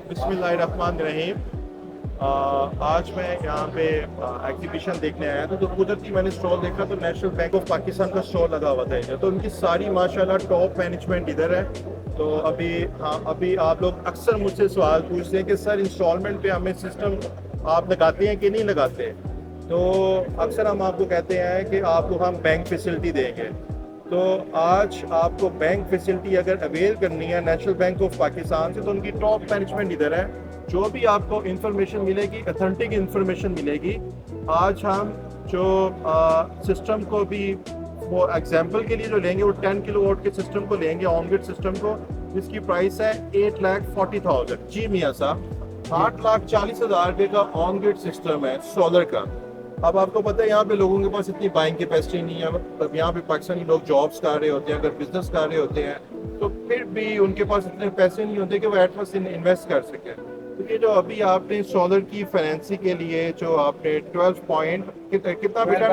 बिस्मिल्लाहिर्रहमानिर्रहीम। आज मैं यहाँ पे एग्जीबिशन देखने आया था, तो कुदरती मैंने स्टॉल देखा तो नेशनल बैंक ऑफ पाकिस्तान का स्टॉल लगा हुआ था इधर। तो उनकी सारी माशाल्लाह टॉप मैनेजमेंट इधर है। तो अभी आप लोग अक्सर मुझसे सवाल पूछते हैं कि सर इंस्टॉलमेंट पे हमें सिस्टम आप लगाते हैं कि नहीं लगाते। तो अक्सर हम आपको कहते हैं कि आपको हम बैंक फैसिलिटी देंगे। तो आज आपको बैंक फैसिलिटी अगर अवेल करनी है नेशनल बैंक ऑफ पाकिस्तान से, तो उनकी टॉप मैनेजमेंट इधर है। जो भी आपको इंफॉर्मेशन मिलेगी, अथेंटिक इंफॉर्मेशन मिलेगी। आज हम जो सिस्टम को भी वो एग्जांपल के लिए जो लेंगे, वो 10 किलोवाट के सिस्टम को लेंगे, ऑन ग्रिड सिस्टम को, जिसकी प्राइस है 8,40,000। जी मियाँ साहब, 8,40,000 रुपये का ऑन ग्रिड सिस्टम है सोलर का। अब आपको पता है यहाँ पे लोगों के पास इतनी बाइंग कैपेसिटी नहीं है। अब यहाँ पे पाकिस्तानी लोग जॉब्स कर रहे होते हैं, अगर बिजनेस कर रहे होते हैं, तो फिर भी उनके पास इतने पैसे नहीं होते कि वो एटमॉस इन्वेस्ट कर सके। तो ये जो अभी आपने सोलर की फाइनेंसिंग के लिए जो आपने 12 बेटा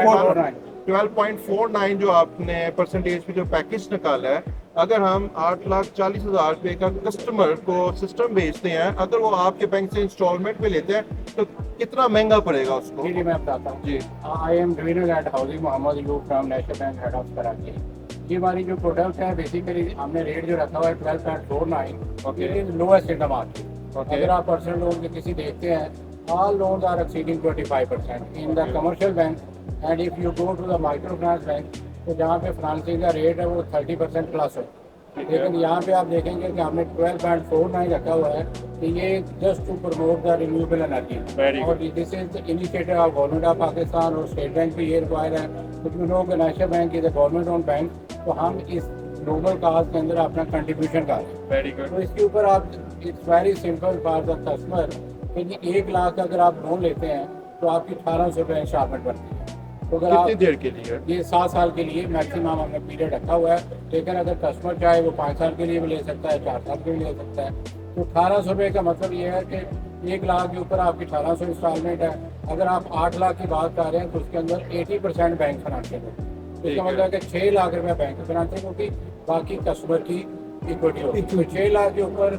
12.49 जो आपने परसेंटेज पे जो पैकेज निकाला है, अगर हम 8,40,000 रुपये का कस्टमर को सिस्टम बेचते हैं, अगर वो आपके बैंक से इंस्टॉलमेंट पे लेते हैं, तो कितना महंगा पड़ेगा उसको? जी मैं बताता हूँ। जी, I am divisional at housing Mohammad Ayub from national bank head of Karachi. ये हमारी जो प्रोडक्ट है, बेसिकली हमने रेट जो रखा हुआ है 12.49, Okay. It is lowest in the market. Okay. अगर आप पर्सनल लोन के किसी देखते हैं, all loans are exceeding 25% in the commercial bank. And if you go to the micro finance bank, तो जहाँ पे फाइनेंसिंग का रेट है वो 30% प्लस है। लेकिन यहाँ पे आप देखेंगे कि हमने 12.49 रखा हुआ है, कि ये just to promote the renewable energy. और this is the initiative of government of Pakistan, और स्टेट बैंक भी ये रिक्वायर है। क्योंकि you know national bank is a government own bank, तो हम इस ग्लोबल काज के अंदर अपना कंट्रीब्यूशन कर रहे हैं। Very good. तो इसके ऊपर आप, it's very simple for the customer, कि 1 लाख अगर आप लोन लेते हैं तो आपकी 1,800 रुपये इंस्टॉलमेंट बनती है। तो अगर आप कितनी देर के लिए? ये 7 साल के लिए मैक्सिमम हमने पीरियड रखा हुआ है। लेकिन अगर कस्टमर चाहे वो 5 साल के लिए भी ले सकता है, 4 साल के लिए ले सकता है। तो 1,800 रुपये का मतलब ये है कि 1 लाख के ऊपर आपकी 1,800 इंस्टॉलमेंट है। अगर आप 8 लाख की बात कर रहे हैं, तो उसके अंदर 80% बैंक फाइनेंसिंग है। इसका मतलब है कि 6 लाख रुपये बैंक फाइनेंसिंग होगी, बाकी कस्टमर की इक्विटी होगी। तो 6 लाख के ऊपर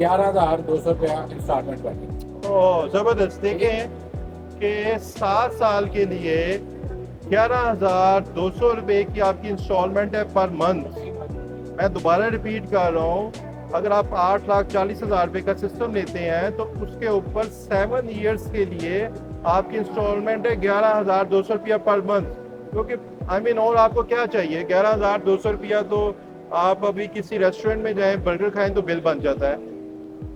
11,200 रुपया इंस्टॉलमेंट बनेगी। ओह ज़बरदस्त। देखें कि 7 साल के लिए 11,200 रुपये की आपकी इंस्टॉलमेंट है पर मंथ। मैं दोबारा रिपीट कर रहा हूँ, अगर आप 8,40,000 रुपये का सिस्टम लेते हैं, तो उसके ऊपर 7 ईयर्स के लिए आपकी इंस्टॉलमेंट है 11,200 रुपया पर मंथ। क्योंकि और आपको क्या चाहिए? 11,200 रुपया तो आप अभी किसी रेस्टोरेंट में जाएं, बर्गर खाएं, तो बिल बन जाता है।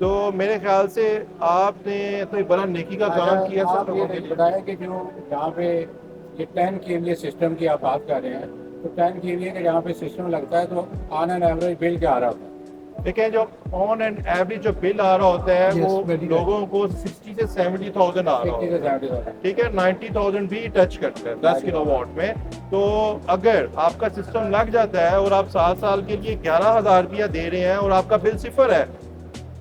तो मेरे ख्याल से आपने तो एक बड़ा नेकी का काम किया सब आप लोगों के ये लिए। बताया कि जो जहाँ पे ये 10 केवीए सिस्टम की आप बात कर रहे हैं, तो 10 केवीए के जहाँ पे सिस्टम लगता है, तो ऑन एन एवरेज बिल क्या आ रहा होता है? देखें, जो ऑन एंड एवरेज जो बिल आ रहा होता है, वो लोगों को 60 से 70,000 आ रहा होता है। ठीक है, 90,000 भी टच करता है 10 किलोवाट में। तो अगर आपका सिस्टम लग जाता है और आप 7 साल के लिए 11,000 रुपया दे रहे हैं और आपका बिल सिफर है,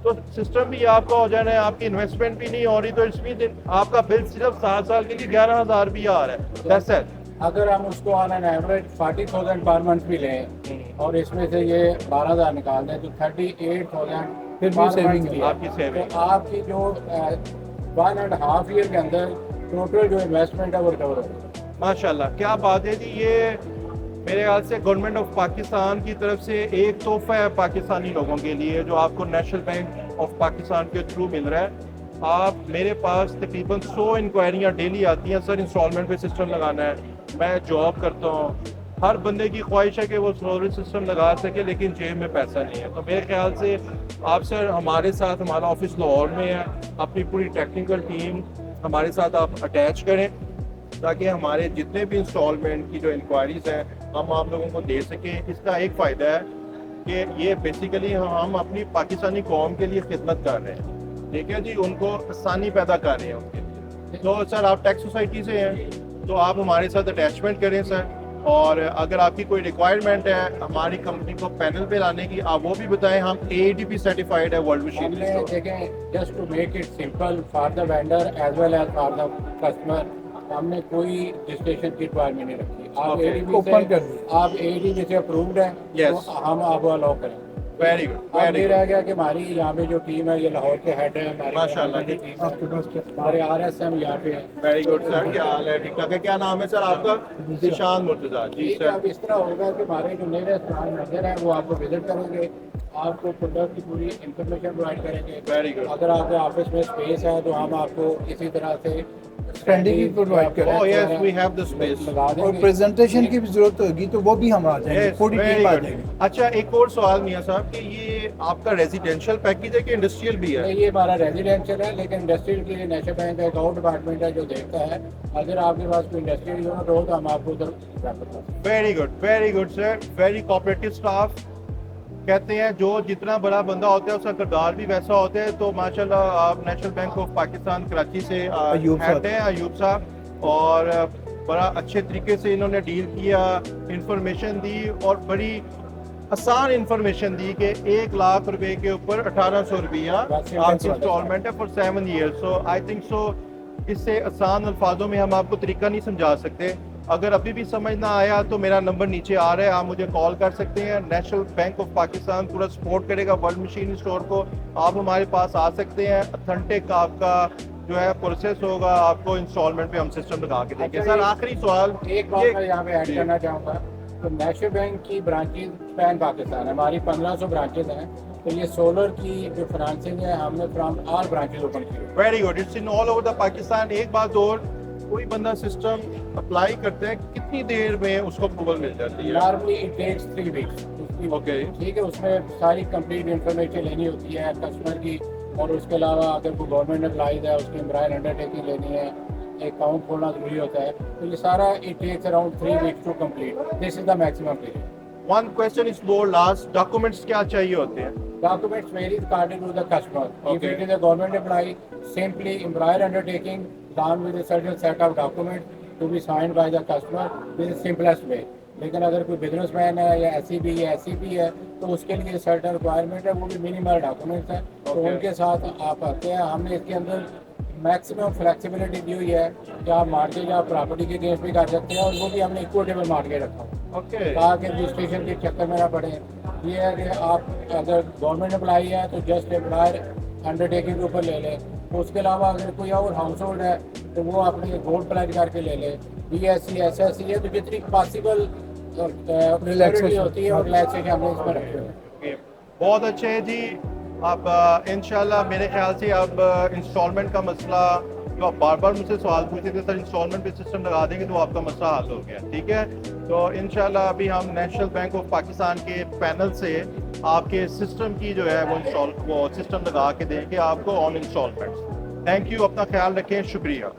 तो सिस्टम भी आपका हो जाना है, आपकी इन्वेस्टमेंट भी नहीं हो रही, तो इसमें आपका बिल सिर्फ 7 साल के लिए 11,000 रुपया आ रहा है। That's it। अगर हम उसको on an average 40,000 per month भी लें, और इसमें से ये 12,000 निकाल दें, तो 38,000 फिर भी सेविंग है, आपकी सेविंग। तो आपकी जो 1.5 ईयर के अंदर टोटल जो इन्वेस्टमेंट है वो रिकवर होगी। माशाल्लाह, क्या बात है जी। ये मेरे ख्याल से गवर्नमेंट ऑफ पाकिस्तान की तरफ से एक तोहफा है पाकिस्तानी लोगों के लिए, जो आपको नेशनल बैंक ऑफ पाकिस्तान के थ्रू मिल रहा है। आप, मेरे पास तकरीबन 100 इंक्वायरियाँ डेली आती हैं, सर इंस्टॉलमेंट पे सिस्टम लगाना है। मैं जॉब करता हूँ, हर बंदे की ख्वाहिश है कि वो सोलर सिस्टम लगा सके, लेकिन जेब में पैसा नहीं है। तो मेरे ख्याल से आप सर हमारे साथ, हमारा ऑफिस लाहौर में है, अपनी पूरी टेक्निकल टीम हमारे साथ आप अटैच करें, ताकि हमारे जितने भी इंस्टॉलमेंट की जो इंक्वायरीज हैं, हम आप लोगों को दे सकें। इसका एक फ़ायदा है कि ये बेसिकली हम अपनी पाकिस्तानी कौम के लिए खिदमत कर रहे हैं। ठीक है जी, उनको आसानी पैदा कर रहे हैं उनके लिए। तो सर आप टैक्स सोसाइटी से हैं, तो आप हमारे साथ अटैचमेंट करें सर। और अगर आपकी कोई रिक्वायरमेंट है हमारी कंपनी को पैनल पे लाने की, आप वो भी बताएं। हम AATP सर्टिफाइड है वर्ल्ड मशीन। देखें, just to make it simple for the vendor as well as for the customer, हमने कोई रजिस्ट्रेशन की रिक्वायरमेंट नहीं रखी। आप AATP से अप्रूव्ड हैं, Yes। तो हम आपको अलाउ करें। वेरी गुड, अब वेरी ये गुड। रह गया कि हमारी यहाँ पे जो टीम है ये लाहौर के हेड है हमारे माशाल्लाह की जी। टीम है, हमारे RSM यहाँ पे है। वेरी गुड सर, क्या हाल है? ठीक ठाक है। क्या नाम है सर आपका? निशान मुर्तजा जी ठीक है, सर। अब इस तरह होगा कि हमारे जो नियरेस्ट ब्रांच मैनेजर है वो आपको विजिट करेंगे, आपको प्रोडक्ट की पूरी इंफॉर्मेशन प्रोवाइड करेंगे। Very good. अगर आपके ऑफिस में स्पेस है तो हम आपको इसी तरह से स्टैंडिंग भी प्रोवाइड करें। Oh yes, we have the space. लगा और देंगे। प्रेजेंटेशन की भी जरूरत होगी तो वो भी हम आ जाएंगे, Yes, पूरी very टीम आ good. जाएगी। अच्छा, एक और सवाल मियां साहब कि ये आपका रेजिडेंशियल पैकेज है कि इंडस्ट्रियल भी है? नहीं, ये हमारा रेजिडेंशियल है, लेकिन इंडस्ट्रियल के लिए नेशनल बैंक का एक और डिपार्टमेंट है जो देखता है। अगर आपके पास कोई इंडस्ट्रियल यूनिट हो तो हम आपको उधर रेफर करते हैं। Very good sir, very cooperative staff. कहते हैं जो जितना बड़ा बंदा होता है उसका किरदार भी वैसा होता है। तो माशाल्लाह आप national bank of Pakistan Karachi से अयूब हेड साहब। हैं, अयूब साहब, और बड़ा अच्छे तरीके से इन्होंने डील किया, इंफॉर्मेशन दी और बड़ी आसान इंफॉर्मेशन दी कि 1 लाख रुपए के ऊपर 1800 रुपया बस आपकी इंस्टॉलमेंट है for 7 year. So I think so इससे आसान अल्फाजों में हम आपको तरीका नहीं समझा सकते। अगर अभी भी समझ ना आया तो मेरा नंबर नीचे आ रहा है, आप मुझे कॉल कर सकते हैं। नेशनल बैंक ऑफ पाकिस्तान पूरा सपोर्ट करेगा वर्ल्ड मशीन स्टोर को। आप हमारे पास आ सकते हैं, अथेंटिक आपका जो है प्रोसेस होगा, आपको इंस्टॉलमेंट पे हम सिस्टम लगा के देंगे। अच्छा, सर आखिरी सवाल, एक बात ये- मैं यहाँ पे ऐड जी। करना चाहूँगा, तो नेशनल बैंक की ब्रांचेज पैन पाकिस्तान है, हमारी 1500 ब्रांचेज हैं। तो ये सोलर की जो फाइनेंसिंग है हमने फ्रॉम ऑल ब्रांचेज ओपन की। Very good, it's in all over the Pakistan. एक बात और, कोई बंदा सिस्टम अप्लाई करते हैं कितनी देर में उसको अप्रूवल मिल जाती है? Normally it takes 3 weeks. Okay. ठीक है, उसमें सारी कंप्लीट इंफॉर्मेशन लेनी होती है कस्टमर की, और उसके अलावा अगर कोई गवर्नमेंट एम्प्लॉइज है उसकी एम्प्लॉयर अंडरटेकिंग लेनी है, अकाउंट खोलना जरूरी होता है। तो ये सारा it takes around 3 weeks to complete. This is the maximum period. One question is more last, documents क्या चाहिए होते हैं? Documents vary according to the customer. If Okay. it is a government employee, simply employer undertaking along with a certain set of documents to be signed by the customer. This is simplest way. लेकिन अगर कोई businessman है या SEB है, SCB है, तो उसके लिए सर्टन रिक्वायरमेंट है, वो भी मिनिमल डॉक्यूमेंट्स है। तो Okay. उनके साथ आप आते हैं। हमने इसके अंदर मैक्सिमम फ्लेक्सिबिलिटी दी हुई है कि आप मार्केट या प्रॉपर्टी के केस भी कर सकते हैं, और वो भी हमने इक्विटेबल मार्केट रखा हुआ है। ओके। कहा कि रजिस्ट्रेशन के चक्कर में ना पड़े। ये है कि आप अगर गवर्नमेंट एम्प्लॉई है तो जस्ट एम्प्लॉयर अंडरटेकिंग के ऊपर ले लें। उसके अलावा अगर कोई और हाउस होल्ड है तो वो अपने गोल्ड प्लेज करके ले ले। BSc SSc है तो जितनी पॉसिबल Relaxation। होती है और रिलैक्सेशन हमने इसमें रखे हुए हैं। बहुत अच्छे है जी। अब इंशाल्लाह मेरे ख्याल से अब इंस्टॉलमेंट का मसला, जो आप बार बार मुझसे सवाल पूछते थे सर इंस्टॉलमेंट पे सिस्टम लगा देंगे तो आपका मसला हल हो गया, ठीक है। तो इंशाल्लाह अभी हम नेशनल बैंक ऑफ पाकिस्तान के पैनल से आपके सिस्टम की जो है वो सिस्टम लगा के देंगे आपको ऑन इंस्टॉलमेंट्स। थैंक यू, अपना ख्याल रखें, शुक्रिया।